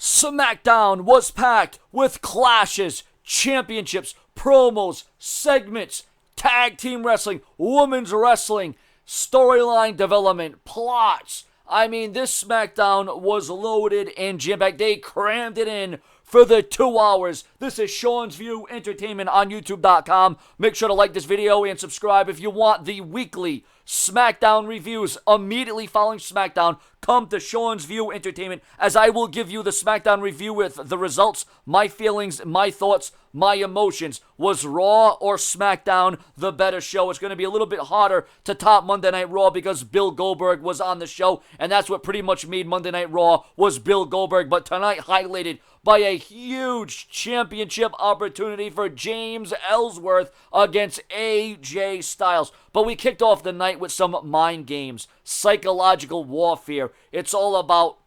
Smackdown was packed with clashes, championships, promos, segments, tag team wrestling, women's wrestling, storyline development, plots. I mean, this SmackDown was loaded and jam-packed. They crammed it in for the 2 hours. This is Sean's View Entertainment on YouTube.com. Make sure to like this video and subscribe if you want the weekly SmackDown reviews immediately following SmackDown. Come to Sean's View Entertainment, as I will give you the SmackDown review with the results, my feelings, my thoughts, my emotions. Was Raw or SmackDown the better show? It's going to be a little bit harder to top Monday Night Raw because Bill Goldberg was on the show, and that's what pretty much made Monday Night Raw was Bill Goldberg. But tonight highlighted by a huge championship opportunity for James Ellsworth against AJ Styles. But we kicked off the night with some mind games, psychological warfare. It's all about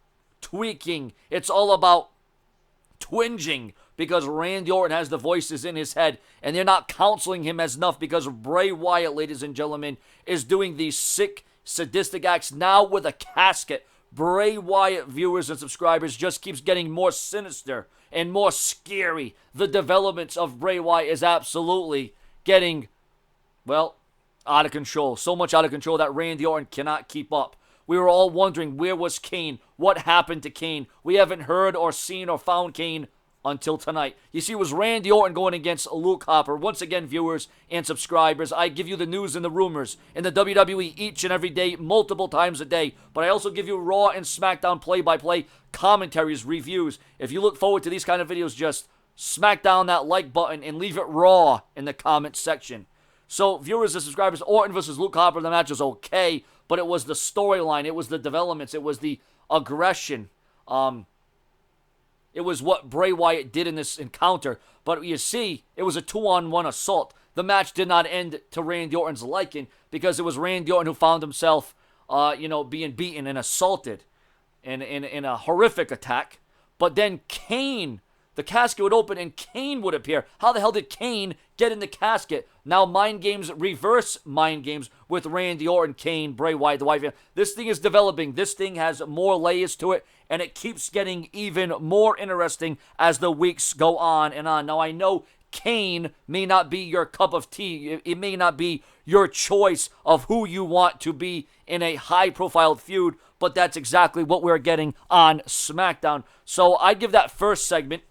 tweaking. It's all about twinging because Randy Orton has the voices in his head, and they're not counseling him as enough because Bray Wyatt, ladies and gentlemen, is doing these sick, sadistic acts now with a casket. Bray Wyatt viewers and subscribers just keeps getting more sinister and more scary. The developments of Bray Wyatt is absolutely getting, well, out of control. So much out of control that Randy Orton cannot keep up. We were all wondering, where was Kane? What happened to Kane? We haven't heard or seen or found Kane until tonight. You see, it was Randy Orton going against Luke Harper. Once again, viewers and subscribers, I give you the news and the rumors in the WWE each and every day, multiple times a day. But I also give you Raw and SmackDown play-by-play commentaries, reviews. If you look forward to these kind of videos, just smack down that like button and leave it raw in the comments section. So, viewers and subscribers, Orton versus Luke Harper, the match was okay, but it was the storyline, it was the developments, it was the aggression. It was what Bray Wyatt did in this encounter. But you see, it was a 2-on-1 assault. The match did not end to Randy Orton's liking because it was Randy Orton who found himself, being beaten and assaulted in a horrific attack. But then Kane, the casket would open and Kane would appear. How the hell did Kane get in the casket? Now mind games, reverse mind games with Randy Orton, Kane, Bray Wyatt, the Wyatt. This thing is developing. This thing has more layers to it, and it keeps getting even more interesting as the weeks go on and on. Now I know Kane may not be your cup of tea. It may not be your choice of who you want to be in a high-profile feud, but that's exactly what we're getting on SmackDown. So I'd give that first segment,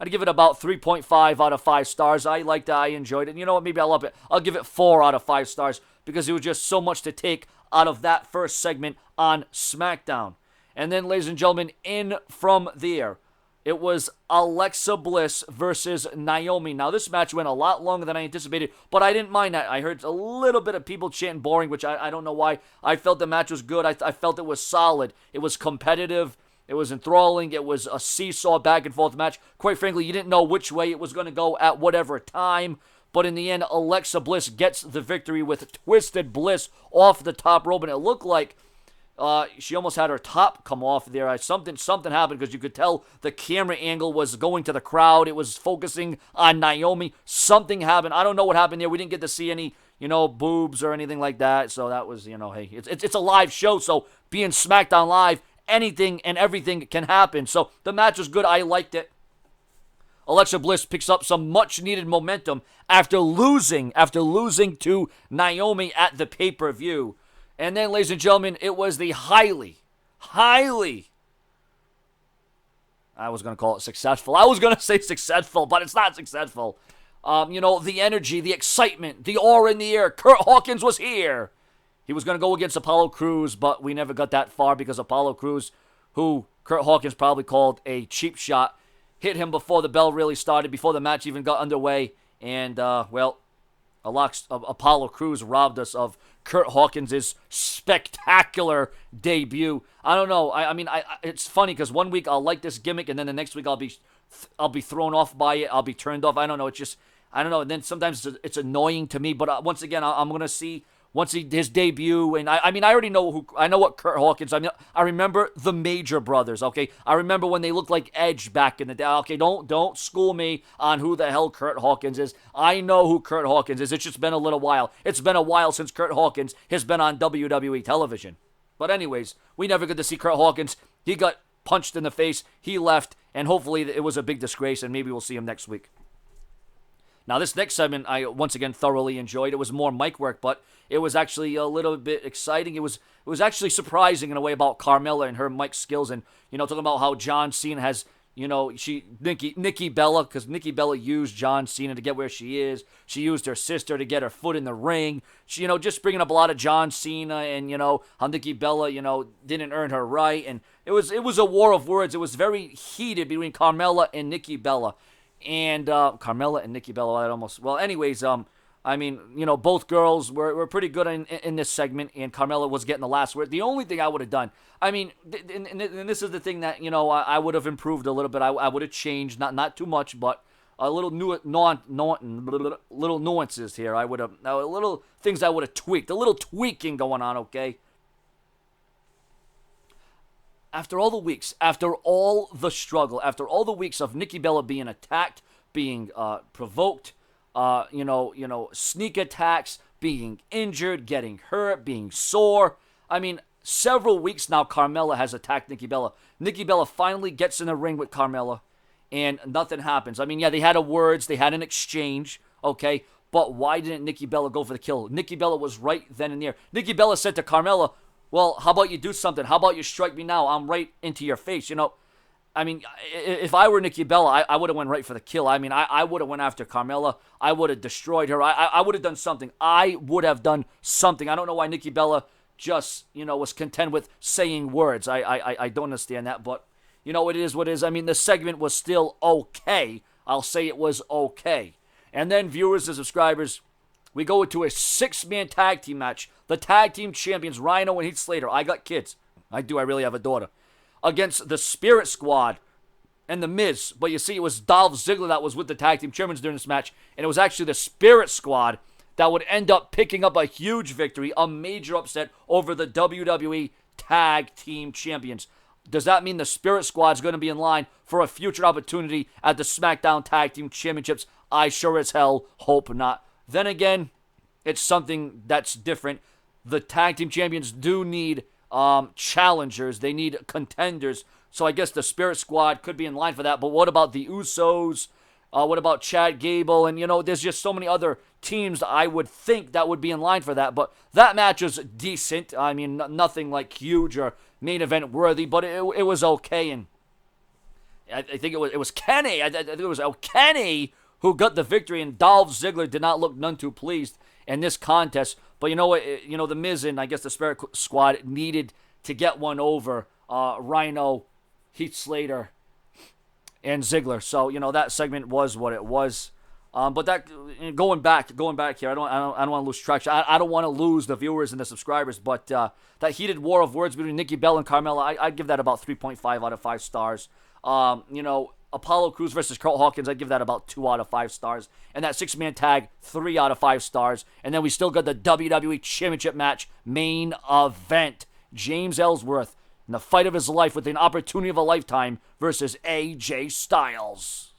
I'd give it about 3.5 out of 5 stars. I liked it. I enjoyed it. And you know what? Maybe I'll up it. I'll give it 4 out of 5 stars because it was just so much to take out of that first segment on SmackDown. And then, ladies and gentlemen, in from there, it was Alexa Bliss versus Naomi. Now, this match went a lot longer than I anticipated, but I didn't mind that. I heard a little bit of people chanting boring, which I don't know why. I felt the match was good. I felt it was solid. It was competitive. It was enthralling. It was a seesaw back and forth match. Quite frankly, you didn't know which way it was going to go at whatever time. But in the end, Alexa Bliss gets the victory with Twisted Bliss off the top rope. And it looked like she almost had her top come off there. Something happened because you could tell the camera angle was going to the crowd. It was focusing on Naomi. Something happened. I don't know what happened there. We didn't get to see any, boobs or anything like that. So that was, hey, it's a live show. So being SmackDown Live, anything and everything can happen. So the match was good. I liked it. Alexa Bliss picks up some much-needed momentum after losing to Naomi at the pay-per-view. And then, ladies and gentlemen, it was the highly, I was going to call it successful. I was going to say successful, but it's not successful. The energy, the excitement, the aura in the air. Curt Hawkins was here. He was going to go against Apollo Crews, but we never got that far because Apollo Crews, who Curt Hawkins probably called a cheap shot, hit him before the bell really started, before the match even got underway. And, Apollo Crews robbed us of Curt Hawkins' spectacular debut. I don't know. It's funny because one week I'll like this gimmick, and then the next week I'll be thrown off by it. I'll be turned off. I don't know. It's just, I don't know. And then sometimes it's annoying to me. But once again, I'm going to see his debut, and I already know I know what Curt Hawkins. I remember the Major Brothers. Okay, I remember when they looked like Edge back in the day. Okay, don't school me on who the hell Curt Hawkins is. I know who Curt Hawkins is. It's just been a little while. It's been a while since Curt Hawkins has been on WWE television. But anyways, we never get to see Curt Hawkins. He got punched in the face. He left, and hopefully it was a big disgrace, and maybe we'll see him next week. Now, this next segment I once again thoroughly enjoyed. It was more mic work, but it was actually a little bit exciting. It was actually surprising in a way about Carmela and her mic skills, and talking about how John Cena has Nikki Bella, because Nikki Bella used John Cena to get where she is. She used her sister to get her foot in the ring. She, just bringing up a lot of John Cena and, how Nikki Bella, didn't earn her right. And it was a war of words. It was very heated between Carmela and Nikki Bella. And Carmela and Nikki Bella, both girls were pretty good in this segment, and Carmela was getting the last word. The only thing I would have done, and this is the thing that, I would have improved a little bit. I would have changed, not too much, but a little little nuances here. I would have, little things I would have tweaked, a little tweaking going on, okay? After all the weeks, after all the struggle, after all the weeks of Nikki Bella being attacked, being provoked, sneak attacks, being injured, getting hurt, being sore. Several weeks now Carmela has attacked Nikki Bella. Nikki Bella finally gets in the ring with Carmela, and nothing happens. They had words, they had an exchange, okay? But why didn't Nikki Bella go for the kill? Nikki Bella was right then and there. Nikki Bella said to Carmela, well, how about you do something? How about you strike me now? I'm right into your face, if I were Nikki Bella, I would have went right for the kill. I would have went after Carmela. I would have destroyed her. I would have done something. I would have done something. I don't know why Nikki Bella just, was content with saying words. I don't understand that, but, it is what it is. The segment was still okay. I'll say it was okay. And then, viewers and subscribers, we go into a 6-man tag team match. The tag team champions, Rhino and Heath Slater. I got kids. I do. I really have a daughter. Against the Spirit Squad and The Miz. But you see, it was Dolph Ziggler that was with the tag team champions during this match. And it was actually the Spirit Squad that would end up picking up a huge victory, a major upset over the WWE Tag Team Champions. Does that mean the Spirit Squad is going to be in line for a future opportunity at the SmackDown Tag Team Championships? I sure as hell hope not. Then again, it's something that's different. The Tag Team Champions do need challengers. They need contenders. So I guess the Spirit Squad could be in line for that. But what about the Usos? What about Chad Gable? And, there's just so many other teams I would think that would be in line for that. But that match was decent. Nothing like huge or main event worthy, but it was okay. And I think it was Kenny. I think it was Kenny who got the victory, and Dolph Ziggler did not look none too pleased in this contest. But you know what? The Miz and I guess the Spirit Squad needed to get one over Rhino, Heath Slater, and Ziggler. So that segment was what it was. But that going back here, I don't want to lose traction. I don't want to lose the viewers and the subscribers. But that heated war of words between Nikki Bella and Carmela, I'd give that about 3.5 out of 5 stars. Apollo Crews versus Curt Hawkins, I'd give that about 2 out of 5 stars. And that 6-man tag, 3 out of 5 stars. And then we still got the WWE Championship match main event. James Ellsworth in the fight of his life with an opportunity of a lifetime versus AJ Styles.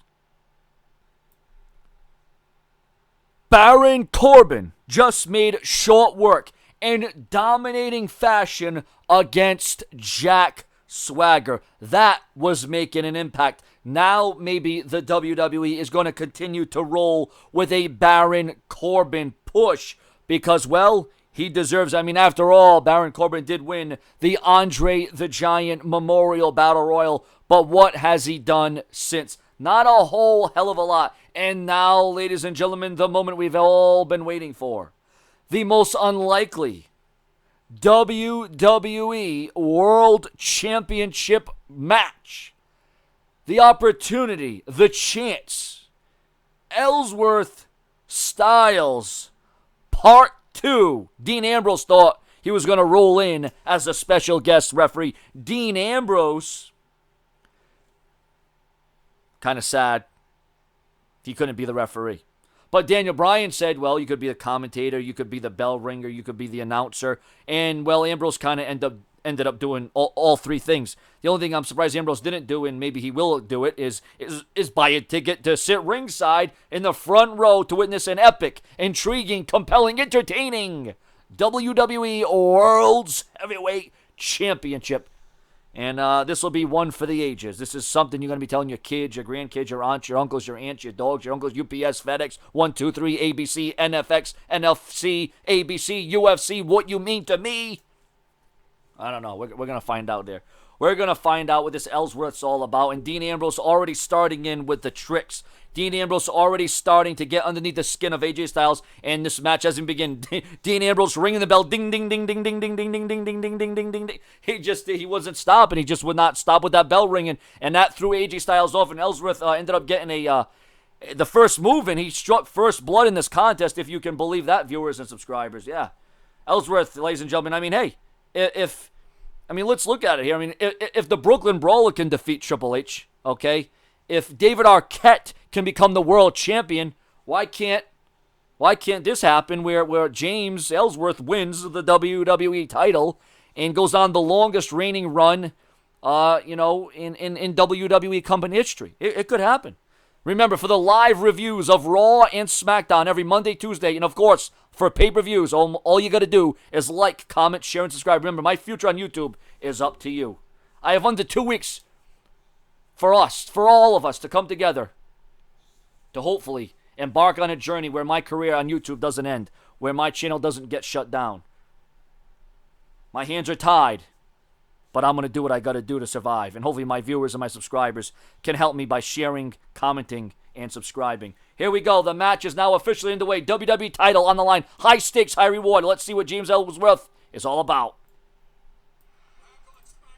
Baron Corbin just made short work in dominating fashion against Jack Swagger. That was making an impact. Now maybe the WWE is going to continue to roll with a Baron Corbin push because, well, he deserves. After all, Baron Corbin did win the Andre the Giant Memorial Battle Royal, but what has he done since? Not a whole hell of a lot. And now, ladies and gentlemen, the moment we've all been waiting for. The most unlikely WWE World Championship match. The opportunity, the chance. Ellsworth Styles Part 2. Dean Ambrose thought he was going to roll in as a special guest referee. Dean Ambrose, kind of sad. He couldn't be the referee. But Daniel Bryan said, well, you could be the commentator, you could be the bell ringer, you could be the announcer. And, well, Ambrose kind of ended up doing all 3 things. The only thing I'm surprised Ambrose didn't do, and maybe he will do it, is buy a ticket to sit ringside in the front row to witness an epic, intriguing, compelling, entertaining WWE World's Heavyweight Championship. And this will be one for the ages. This is something you're going to be telling your kids, your grandkids, your aunts, your uncles, your aunts, your dogs, your uncles, UPS, FedEx, 1, 2, 3, ABC, NFX, NFC, ABC, UFC, what you mean to me. I don't know. We're going to find out there. We're going to find out what this Ellsworth's all about. And Dean Ambrose already starting in with the tricks. Dean Ambrose already starting to get underneath the skin of AJ Styles. And this match hasn't begun. Dean Ambrose ringing the bell. Ding, ding, ding, ding, ding, ding, ding, ding, ding, ding, ding, ding, ding, ding, ding. He wasn't stopping. He just would not stop with that bell ringing. And that threw AJ Styles off. And Ellsworth ended up getting the first move. And he struck first blood in this contest, if you can believe that, viewers and subscribers. Yeah. Ellsworth, ladies and gentlemen, I mean, hey, let's look at it here. I mean, if the Brooklyn Brawler can defeat Triple H, okay, if David Arquette can become the world champion, why can't this happen where James Ellsworth wins the WWE title and goes on the longest reigning run, in WWE company history? It could happen. Remember, for the live reviews of Raw and SmackDown every Monday, Tuesday, and of course, for pay-per-views, all you got to do is like, comment, share, and subscribe. Remember, my future on YouTube is up to you. I have under 2 weeks for all of us to come together to hopefully embark on a journey where my career on YouTube doesn't end, where my channel doesn't get shut down. My hands are tied, but I'm going to do what I got to do to survive. And hopefully my viewers and my subscribers can help me by sharing, commenting, and subscribing. Here we go. The match is now officially underway. WWE title on the line. High stakes, high reward. Let's see what James Ellsworth is all about.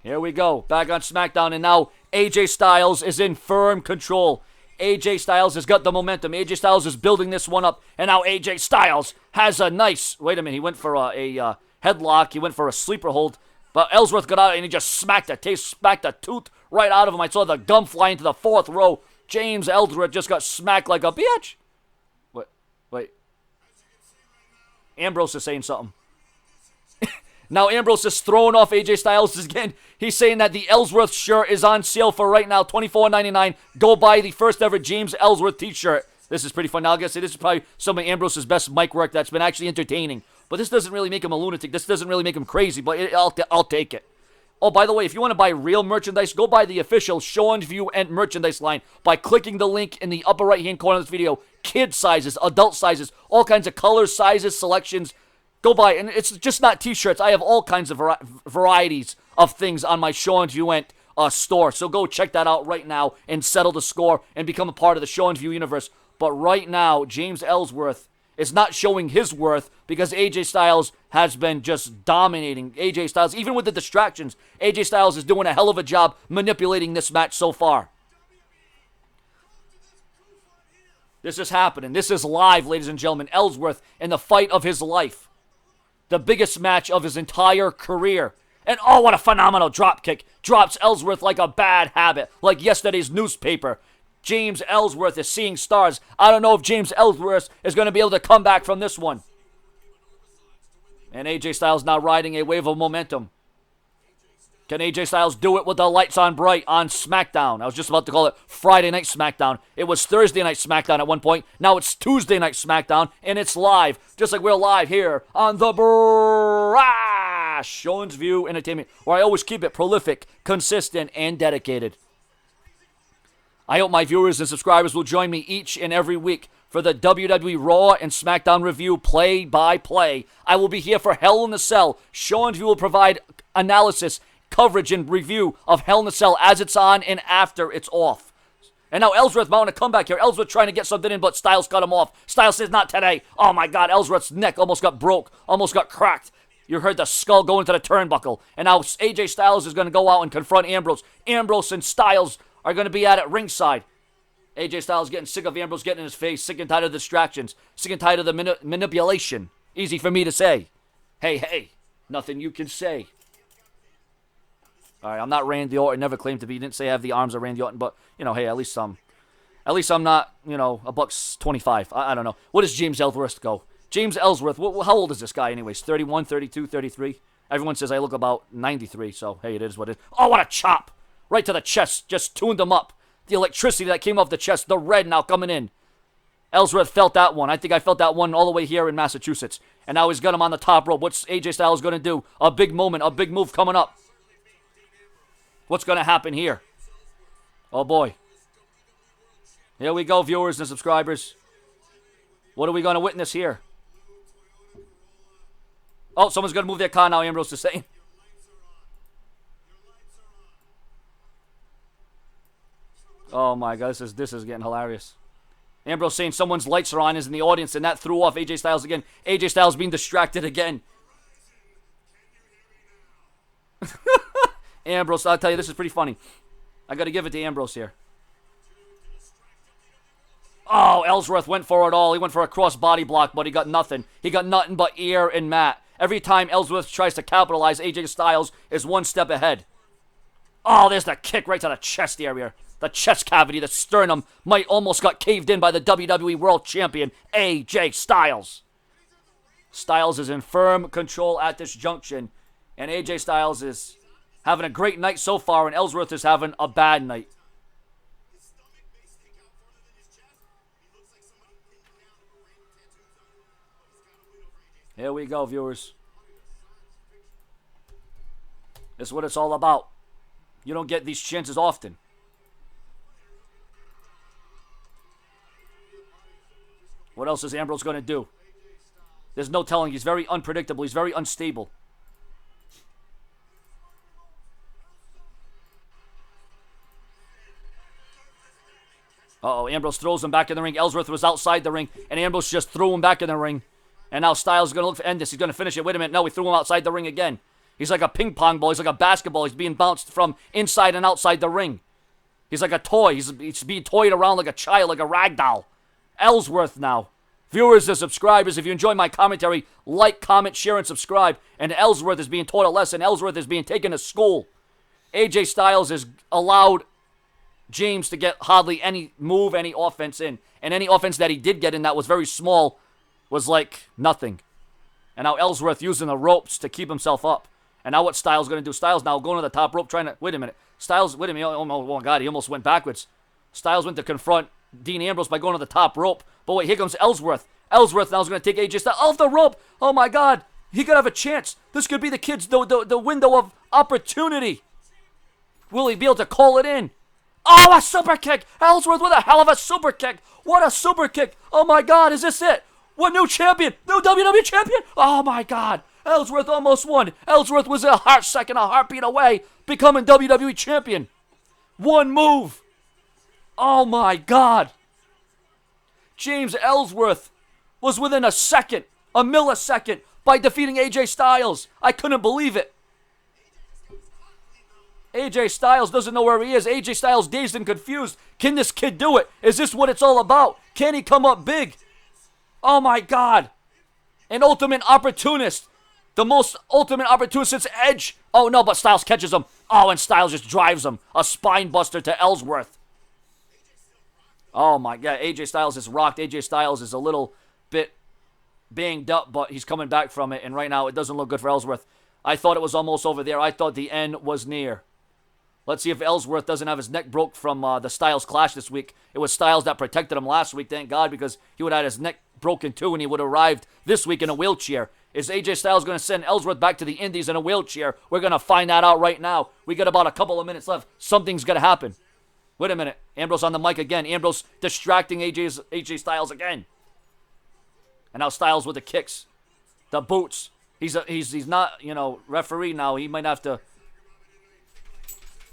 Here we go. Back on SmackDown. And now AJ Styles is in firm control. AJ Styles has got the momentum. AJ Styles is building this one up. And now AJ Styles has a nice... Wait a minute. He went for a headlock. He went for a sleeper hold. But Ellsworth got out and he just smacked a tooth right out of him. I saw the gum fly into the fourth row. James Ellsworth just got smacked like a bitch. Wait. Ambrose is saying something. Now Ambrose is throwing off AJ Styles again. He's saying that the Ellsworth shirt is on sale for right now, $24.99. Go buy the first ever James Ellsworth t-shirt. This is pretty fun. Now, I gotta say, this is probably some of Ambrose's best mic work that's been actually entertaining. But this doesn't really make him a lunatic. This doesn't really make him crazy, but I'll take it. Oh, by the way, if you want to buy real merchandise, go buy the official Seanzviewent merchandise line by clicking the link in the upper right-hand corner of this video. Kid sizes, adult sizes, all kinds of colors, sizes, selections. Go buy it. And it's just not t-shirts. I have all kinds of varieties of things on my Seanzviewent store. So go check that out right now and settle the score and become a part of the Seanzview universe. But right now, James Ellsworth is not showing his worth because AJ Styles has been just dominating. AJ Styles, even with the distractions, AJ Styles is doing a hell of a job manipulating this match so far. This is happening. This is live, ladies and gentlemen. Ellsworth in the fight of his life. The biggest match of his entire career. And oh, what a phenomenal drop kick. Drops Ellsworth like a bad habit, like yesterday's newspaper. James Ellsworth is seeing stars. I don't know if James Ellsworth is going to be able to come back from this one. And AJ Styles now riding a wave of momentum. Can AJ Styles do it with the lights on bright on SmackDown? I was just about to call it Friday Night SmackDown. It was Thursday Night SmackDown at one point. Now it's Tuesday Night SmackDown, and it's live, just like we're live here on the Seanzview Entertainment, where I always keep it prolific, consistent, and dedicated. I hope my viewers and subscribers will join me each and every week for the WWE Raw and SmackDown review play-by-play. I will be here for Hell in a Cell. Seanzview will provide analysis, coverage, and review of Hell in a Cell as it's on and after it's off. And now Ellsworth mounting a comeback here. Ellsworth trying to get something in, but Styles cut him off. Styles says, not today. Oh my God, Ellsworth's neck almost got broke, almost got cracked. You heard the skull go into the turnbuckle. And now AJ Styles is going to go out and confront Ambrose. Ambrose and Styles are going to be at it ringside. AJ Styles getting sick of Ambrose getting in his face, sick and tired of the distractions, sick and tired of the manipulation. Easy for me to say. Hey, nothing you can say. All right, I'm not Randy Orton. Never claimed to be. Didn't say I have the arms of Randy Orton, but hey, at least I'm not $125. I don't know. What does James Ellsworth go? James Ellsworth. How old is this guy, anyways? 31, 32, 33. Everyone says I look about 93. So hey, it is what it is. Oh, what a chop! Right to the chest, just tuned him up. The electricity that came off the chest, the red now coming in. Ellsworth felt that one. I think I felt that one all the way here in Massachusetts. And now he's got him on the top rope. What's AJ Styles going to do? A big moment, a big move coming up. What's going to happen here? Oh, boy. Here we go, viewers and subscribers. What are we going to witness here? Oh, someone's going to move their car now, Ambrose is saying. Oh, my God. This is getting hilarious. Ambrose saying someone's lights are on is in the audience, and that threw off AJ Styles again. AJ Styles being distracted again. Ambrose, I'll tell you, this is pretty funny. I got to give it to Ambrose here. Oh, Ellsworth went for it all. He went for a cross body block, but he got nothing. He got nothing but ear and mat. Every time Ellsworth tries to capitalize, AJ Styles is one step ahead. Oh, there's the kick right to the chest area. The chest cavity, the sternum, might almost got caved in by the WWE World Champion, AJ Styles. Styles is in firm control at this junction, and AJ Styles is having a great night so far, and Ellsworth is having a bad night. Here we go, viewers. This is what it's all about. You don't get these chances often. What else is Ambrose going to do? There's no telling. He's very unpredictable. He's very unstable. Uh-oh, Ambrose throws him back in the ring. Ellsworth was outside the ring, and Ambrose just threw him back in the ring. And now Styles is going to look to end this. He's going to finish it. Wait a minute. No, we threw him outside the ring again. He's like a ping pong ball. He's like a basketball. He's being bounced from inside and outside the ring. He's like a toy. He's being toyed around like a child, like a rag doll. Ellsworth now. Viewers and subscribers, if you enjoy my commentary, like, comment, share, and subscribe. And Ellsworth is being taught a lesson. Ellsworth is being taken to school. AJ Styles has allowed James to get hardly any move, any offense in. And any offense that he did get in that was very small was like nothing. And now Ellsworth using the ropes to keep himself up. And now what Styles going to do? Styles now going to the top rope trying to... Wait a minute. Styles, wait a minute. Oh, my God, he almost went backwards. Styles went to confront Dean Ambrose by going to the top rope. But wait, here comes Ellsworth. Ellsworth now is going to take AJ Styles off the rope. Oh, my God. He could have a chance. This could be the kid's the window of opportunity. Will he be able to call it in? Oh, a super kick. Ellsworth with a hell of a super kick. What a super kick. Oh, my God. Is this it? What new champion? New WWE champion? Oh, my God. Ellsworth almost won. Ellsworth was a heartbeat away, becoming WWE champion. One move. Oh, my God. James Ellsworth was within a second, a millisecond, by defeating AJ Styles. I couldn't believe it. AJ Styles doesn't know where he is. AJ Styles dazed and confused. Can this kid do it? Is this what it's all about? Can he come up big? Oh, my God. An ultimate opportunist. The most ultimate opportunist since Edge. Oh, no, but Styles catches him. Oh, and Styles just drives him. A spine buster to Ellsworth. Oh, my God. AJ Styles is rocked. AJ Styles is a little bit banged up, but he's coming back from it. And right now, it doesn't look good for Ellsworth. I thought it was almost over there. I thought the end was near. Let's see if Ellsworth doesn't have his neck broke from the Styles clash this week. It was Styles that protected him last week, thank God, because he would have had his neck broken too, and he would have arrived this week in a wheelchair. Is AJ Styles going to send Ellsworth back to the Indies in a wheelchair? We're going to find that out right now. We got about a couple of minutes left. Something's going to happen. Wait a minute. Ambrose on the mic again. Ambrose distracting AJ Styles again. And now Styles with the kicks. The boots. He's not, referee now. He might have to...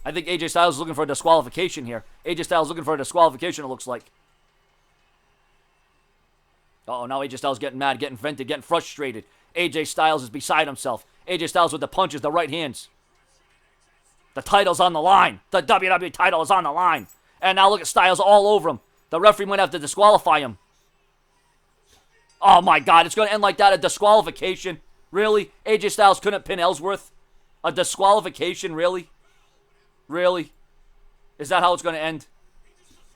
I think AJ Styles is looking for a disqualification here. AJ Styles looking for a disqualification, it looks like. Uh-oh, now AJ Styles getting mad, getting vented, getting frustrated. AJ Styles is beside himself. AJ Styles with the punches, the right hands. The title's on the line. The WWE title is on the line. And now look at Styles all over him. The referee might have to disqualify him. Oh, my God. It's going to end like that. A disqualification. Really? AJ Styles couldn't pin Ellsworth? A disqualification? Really? Really? Is that how it's going to end?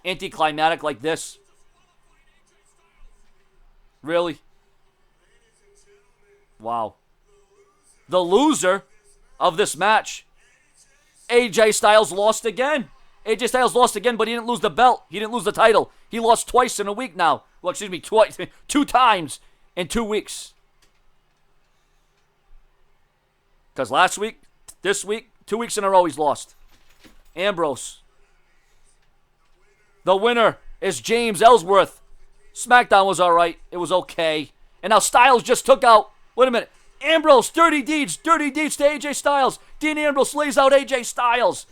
Anticlimactic like this? Really? Wow. The loser of this match, AJ Styles lost again. AJ Styles lost again, but he didn't lose the belt. He didn't lose the title. He lost twice in a week now. Well, excuse me, twice, 2 times in 2 weeks. Because last week, this week, 2 weeks in a row he's lost. Ambrose. The winner is James Ellsworth. SmackDown was alright. It was okay. And now Styles just took out, wait a minute, Ambrose, dirty deeds to AJ Styles. Dean Ambrose lays out AJ Styles.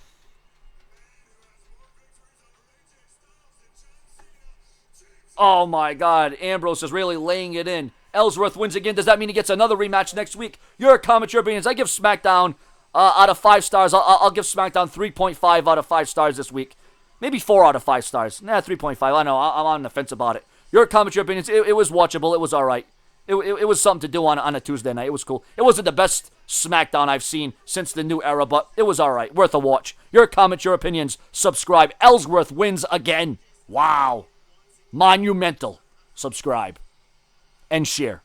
Oh my God, Ambrose is really laying it in. Ellsworth wins again. Does that mean he gets another rematch next week? Your comment, your opinions. I give SmackDown out of 5 stars. I'll give SmackDown 3.5 out of 5 stars this week. Maybe 4 out of 5 stars. 3.5. I know, I'm on the fence about it. Your comment, your opinions. It was watchable. It was all right. It was something to do on a Tuesday night. It was cool. It wasn't the best SmackDown I've seen since the new era, but it was all right. Worth a watch. Your comments, your opinions. Subscribe. Ellsworth wins again. Wow. Monumental. Subscribe. And share.